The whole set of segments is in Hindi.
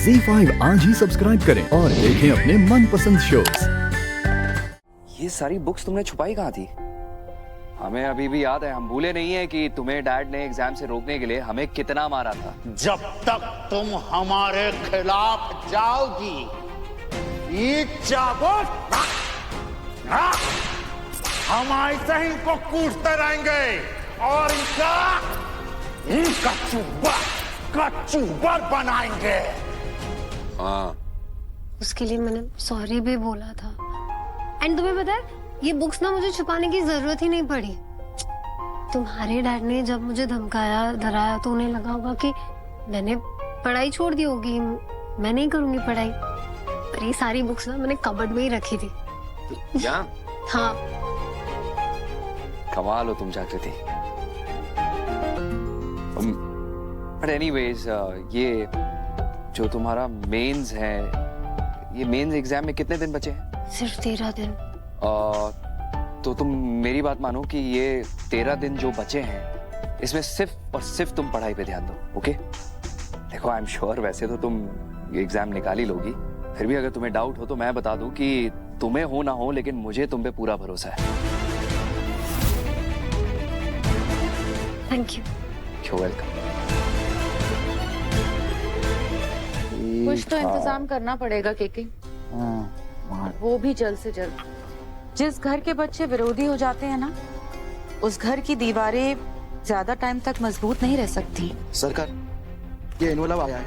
ZEE5 आज ही सब्सक्राइब करें और देखें अपने मनपसंद शोज। ये सारी बुक्स तुमने छुपाई कहाँ थी? हमें अभी भी याद है, हम भूले नहीं है कि तुम्हें डैड ने एग्जाम से रोकने के लिए हमें कितना मारा था। जब तक तुम हमारे खिलाफ जाओगी, ये चाबुक हम ऐसे ही इनको कूटते रहेंगे और इनका चूबर बनाएंगे। हाँ, उसके लिए मैंने सॉरी भी बोला था। एंड तुम्हें पता है, ये बुक्स ना मुझे छुपाने की जरूरत ही नहीं पड़ी। तुम्हारे डैड ने जब मुझे धमकाया डराया तो उन्हें लगा होगा कि मैंने पढ़ाई छोड़ दी होगी, मैं नहीं करूंगी पढ़ाई। पर ये सारी बुक्स ना मैंने कबर्ड में ही रखी थी। यहाँ? हाँ। कमाल हो तुम जागृति। बट एनीवेज, ये जो तुम्हारा मेंस है, ये मेंस एग्जाम में कितने दिन बचे हैं? सिर्फ 13 दिन। तो तुम मेरी बात मानो कि ये 13 दिन जो बचे हैं, इसमें सिर्फ और सिर्फ तुम पढ़ाई पे ध्यान दो, ओके? देखो, आई एम श्योर वैसे तो तुम ये एग्जाम निकाल ही लोगी। फिर भी अगर तुम्हें डाउट हो तो मैं बता दूं कि तुम्हें हो ना हो, लेकिन मुझे तुम पे पूरा भरोसा है। Thank you. You're welcome। कुछ तो इंतजाम करना पड़ेगा केके, वो भी जल्द से जल्द। जिस घर के बच्चे विरोधी हो जाते हैं ना, उस घर की दीवारें ज्यादा टाइम तक मजबूत नहीं रह सकती। सरकार, ये एनवलप आया है।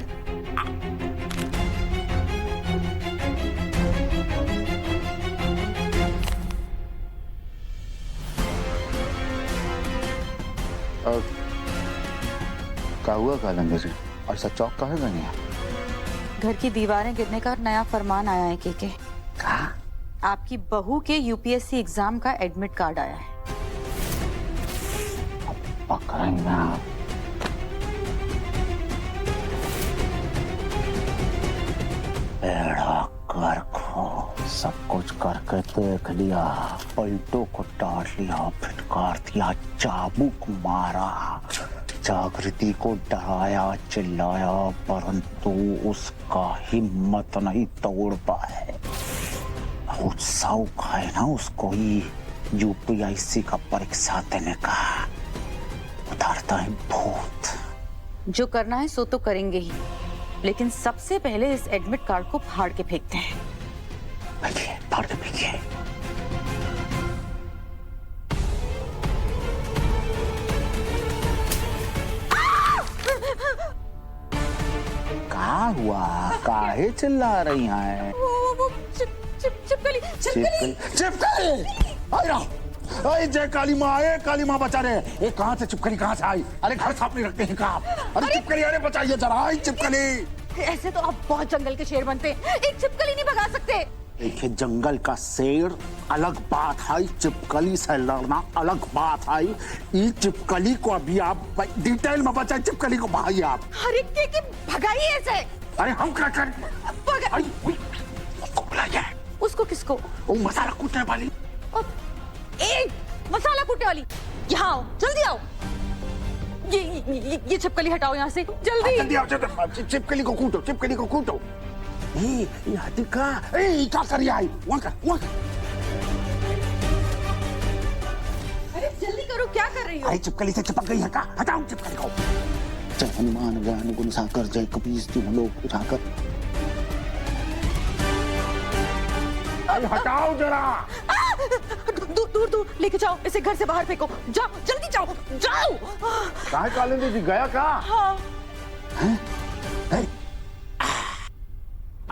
क्या हुआ कालंदर जी? ऐसा चौक कहाँ गए हैं? घर की दीवारें गिरने का नया फरमान आया है केके। आपकी बहू के यूपीएससी एग्जाम का एडमिट कार्ड आया है। पकड़ेंगे आप। बेड़ा गर्क सब कुछ करके देख लिया, पलटों को डाल लिया, फिटकार दिया, चाबुक मारा, जागृति को डराया, चिल्लाया, परंतु उसका हिम्मत नहीं तोड़ पाए। उत्साह है ना उसको ही यूपीएससी का परीक्षा देने का। उतारता है भूत। जो करना है सो तो करेंगे ही, लेकिन सबसे पहले इस एडमिट कार्ड को फाड़ के फेंकते हैं। फेंकिए, फाड़ के फेंकिए। क्या हुआ? काहे चिल्ला रही हैं? वो चिपकली। अरे जय काली माँ, काली माँ बचा रहे। ये कहाँ से चिपकली कहाँ से आई? अरे घर साफ नहीं रखते हैं क्या? अरे चिपकली, अरे बचाइए जरा, चिपकली। ऐसे तो आप बहुत जंगल के शेर बनते हैं, एक चिपकली नहीं भगा सकते। देखिए, जंगल का शेर अलग बात है, चिपकली से लड़ना अलग बात है। ये चिपकली को अभी आप डिटेल में बचाए, चिपकली को भाई आप। अरे के भगाइए ऐसे। अरे हम क्या करें? उसको बुलाइए। उसको किसको? वो मसाला कूटने वाली। मसाला कूटने वाली, यहाँ आओ, जल्दी आओ। ये छिपकली हटाओ यहाँ से, जल्दी। जल्दी आओ, चिपकली को कूटो, चिपकली को कूटो। ये हटिका, क्या करिए आई? वहाँ अरे जल्दी करो, क्या कर रही हो? आई चिपकली से चिपक गई है क्या? हटाओ चिपकली को। जय हनुमान ज्ञान गुण सागर, जय कपीस तीनों लोग उठाकर। हटाओ जरा। दूर लेके जाओ, इसे घर से बाहर फेंको। जाओ, जल्दी जाओ। कहाँ कालिंदी जी गया क्या? हाँ।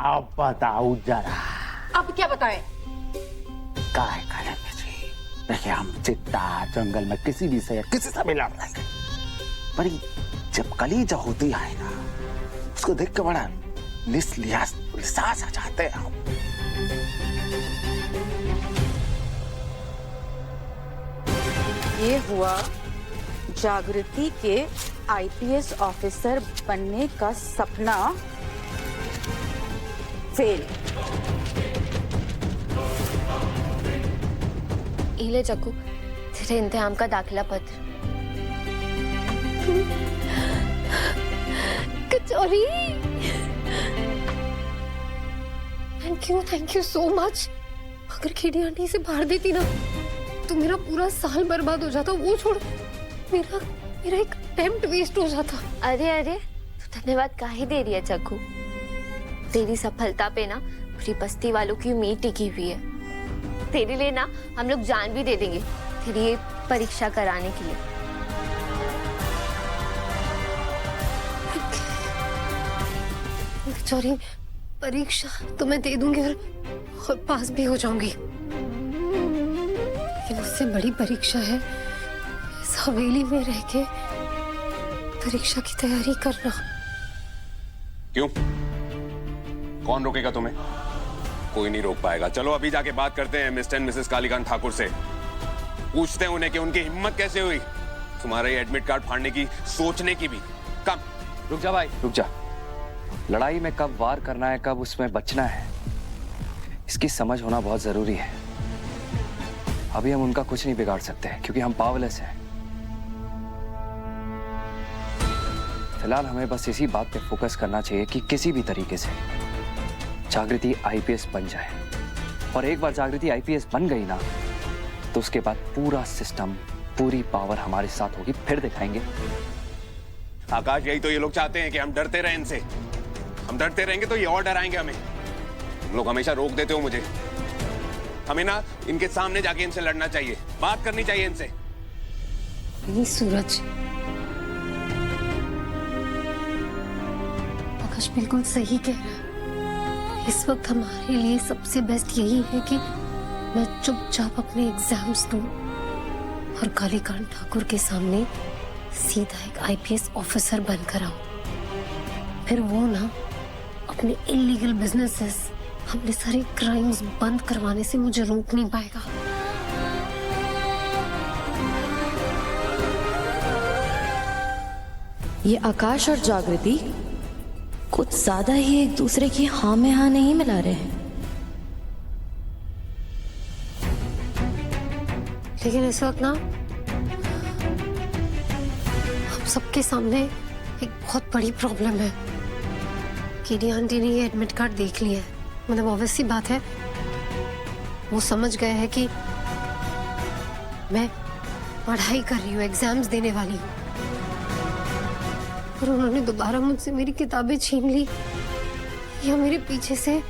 अब बताओ जरा। अब क्या बताएं? क्या है कालिंदी जी? देखिए, हम चित्ता जंगल में किसी भी से किसी से भी लड़ लेंगे, पर चिपकली जो होती है ना, उसको देख के बड़ा लिसास आ जाते हैं हम। ये हुआ जागृति के आईपीएस ऑफिसर बनने का सपना फेल। इले चक्कू, तेरे इम्तिहान का दाखिला पत्र। Kachori. Thank you so much. अगर केडी आंटी से बाहर देती ना तो मेरा पूरा साल बर्बाद हो जाता। वो छोड़, मेरा एक अटेम्प्ट वेस्ट हो जाता। अरे अरे, तू धन्यवाद काहे दे रही है चक्कू? तेरी सफलता पे ना पूरी बस्ती वालों की उम्मीद टिकी हुई है। तेरे लिए ना हम लोग जान भी दे देंगे तेरी ये परीक्षा कराने के लिए। सॉरी, परीक्षा तो मैं दे दूंगी और पास भी हो जाऊंगी, लेकिन उससे बड़ी परीक्षा है इस हवेली में रह के परीक्षा की तैयारी करना। क्यों? कौन रोकेगा तुम्हें? कोई नहीं रोक पाएगा। चलो अभी जाके बात करते हैं mister and Mrs Kalikant Thakur से। पूछते हैं उन्हें कि उनकी हिम्मत कैसे हुई तुम्हारे एडमिट कार्ड फाड़ने की, सोचने की भी। कम। रुक जा भाई, रुक जा। लड़ाई में कब वार करना है, कब उसमें बचना है, इसकी समझ होना बहुत जरूरी है। अभी हम उनका कुछ नहीं बिगाड़ सकते क्योंकि हम पावरलेस हैं। फिलहाल हमें बस इसी बात पे फोकस करना चाहिए कि किसी भी तरीके से जागृति आईपीएस बन जाए। और एक बार जागृति आईपीएस बन गई ना तो उसके बाद पूरा सिस्टम, पूरी पावर हमारे साथ होगी। फिर दिखाएंगे। आकाश, यही तो ये लोग चाहते हैं कि हम डरते रहें इनसे। हम डरते रहेंगे तो ये और डराएंगे हमें। तुम लोग हमेशा रोक देते हो मुझे। हमें ना इनके सामने जाके इनसे लड़ना चाहिए, बात करनी चाहिए इनसे। नहीं सूरज, आकाश बिल्कुल सही कह रहा है। इस वक्त हमारे लिए सबसे बेस्ट यही है कि मैं चुपचाप अपने एग्जाम्स दूं और कालीकांत ठाकुर के सामने सीधा एक आईपीएस ऑफिसर बनकर आऊं। फिर वो ना अपने इलीगल बिजनेसेस, अपने सारे क्राइम्स बंद करवाने से मुझे रोक नहीं पाएगा। ये आकाश और जागृति कुछ ज्यादा ही एक दूसरे की हाँ में हाँ नहीं मिला रहे हैं। लेकिन इस वक्त ना हम सबके सामने एक बहुत बड़ी प्रॉब्लम है। केडी आंटी ने ये एडमिट कार्ड देख लिया है। मतलब ऑब्वियस सी बात है, वो समझ गए हैं कि मैं पढ़ाई कर रही हूँ, एग्जाम्स देने वाली हूँ। और उन्होंने दोबारा मुझसे मेरी किताबें छीन ली या मेरे पीछे से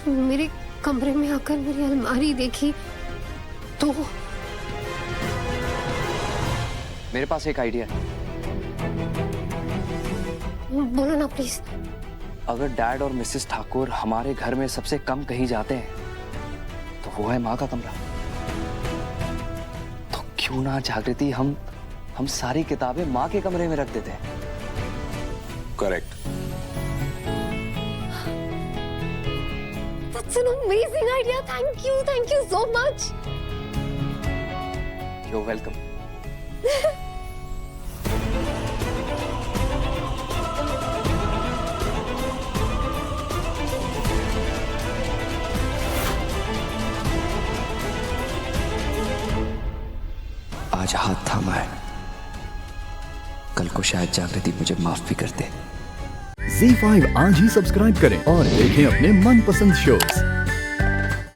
मेरे कमरे में आकर मेरी अलमारी देखी तो। मेरे पास एक आइडिया है। बोलो ना प्लीज। अगर डैड और मिसेस ठाकुर हमारे घर में सबसे कम कहीं जाते हैं तो वो है माँ का कमरा। तो क्यों ना जागृति हम सारी किताबें माँ के कमरे में रख देते हैं। Correct. That's an amazing idea. Thank you so much. You're welcome. आज हाथ थामा है, कल को शायद जागृति मुझे माफ भी कर दे। ZEE5 आज ही सब्सक्राइब करें और देखें अपने मनपसंद शोज